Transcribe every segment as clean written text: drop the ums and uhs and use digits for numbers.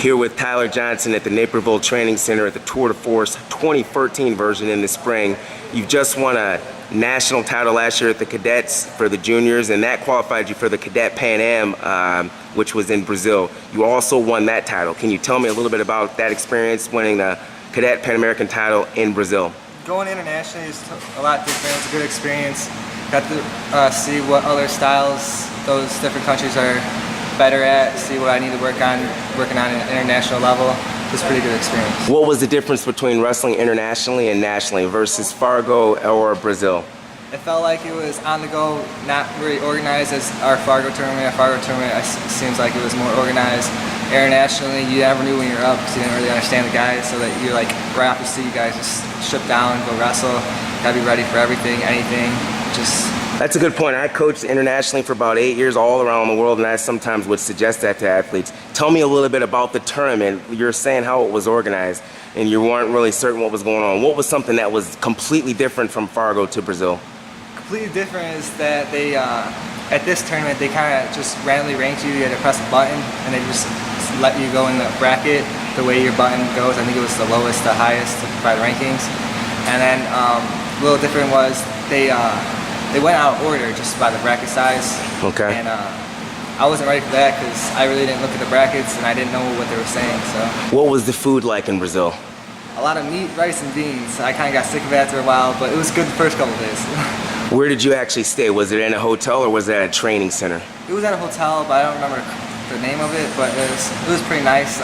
Here with Tyler Johnson at the Naperville Training Center at the Tour de Force 2013 version in the spring. You've just won a national title last year at the cadets for the juniors, and that qualified you for the Cadet Pan Am, which was in Brazil. You also won that title. Can you tell me a little bit about that experience, winning the Cadet Pan American title in Brazil? Going internationally is a lot different. It's a good experience. Got to see what other styles those different countries are better at, see what I need to working on an international level. It's a pretty good experience. What was the difference between wrestling internationally and nationally versus Fargo or Brazil? It felt like it was on the go, not really organized as our Fargo tournament. Our Fargo tournament seems like it was more organized. Internationally, you never knew when you were up because you didn't really understand the guys, so that you're like, right off the seat, you guys just strip down, go wrestle, gotta be ready for everything, anything, just... That's a good point. I coached internationally for about 8 years all around the world, and I sometimes would suggest that to athletes. Tell me a little bit about the tournament. You're saying how it was organized, and you weren't really certain what was going on. What was something that was completely different from Fargo to Brazil? Completely different is that they, at this tournament, they kind of just randomly ranked you. You had to press a button, and they just let you go in the bracket the way your button goes. I think it was the lowest to highest by the rankings. And then a little different was they went out of order just by the bracket size. Okay. And I wasn't ready for that because I really didn't look at the brackets and I didn't know what they were saying. So. What was the food like in Brazil? A lot of meat, rice, and beans. I kind of got sick of it after a while, but it was good the first couple of days. Where did you actually stay? Was it in a hotel or was it at a training center? It was at a hotel, but I don't remember the name of it, but it was pretty nice.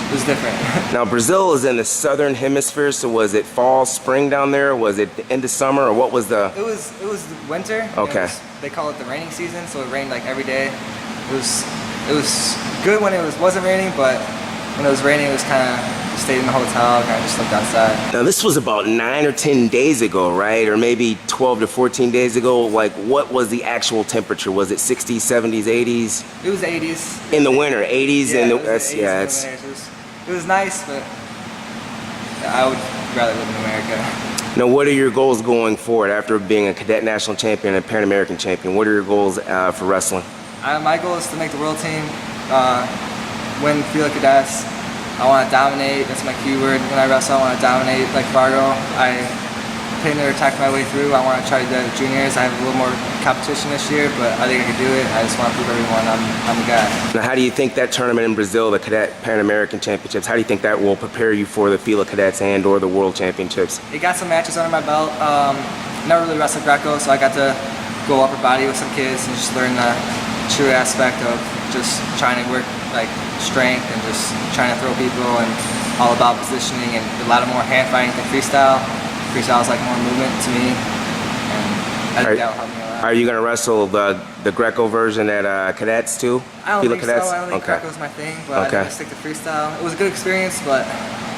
It was different. Now Brazil is in the southern hemisphere, so was it fall, spring down there? Was it the end of summer, or what was the? It was winter. Okay. They call it the raining season, so it rained like every day. It was good when it wasn't raining, but when it was raining, it was kind of stayed in the hotel, kind of just looked outside. Now this was about 9 or 10 days ago, right? Or maybe 12 to 14 days ago. Like, what was the actual temperature? Was it 60s, 70s, 80s? It was 80s. In the winter, 80s, yeah, and it was nice, but I would rather live in America. Now, what are your goals going forward after being a cadet national champion and Pan American champion? What are your goals for wrestling? My goal is to make the world team, win Fila Cadets. I want to dominate. That's my keyword. When I wrestle, I want to dominate like Fargo. I pinned or attacked my way through. I want to try to do the juniors. I have a little more competition this year, but I think I can do it. I just want to prove everyone I'm the guy. Now, how do you think that tournament in Brazil, the Cadet Pan American Championships, how do you think that will prepare you for the Fila Cadets and or the World Championships? It got some matches under my belt. Never really wrestled Greco, so I got to go upper body with some kids and just learn the true aspect of just trying to work like strength and just trying to throw people and all about positioning and a lot of more hand fighting than freestyle. Freestyle is like more movement to me, and I think that will help me a lot. Are you going to wrestle the Greco version at cadets too? I don't think cadets? so. I don't think Greco's my thing, but I'm going to stick to freestyle. It was a good experience, but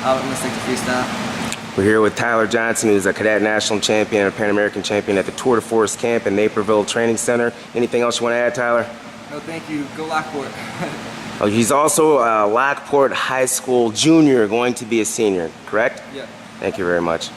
I'm going to stick to freestyle. We're here with Tyler Johnson, who's a cadet national champion and a Pan American champion at the Tour de Force camp in Naperville Training Center. Anything else you want to add, Tyler? No, thank you. Go Lockport. Oh, he's also a Lockport High School junior, going to be a senior, correct? Yeah. Thank you very much.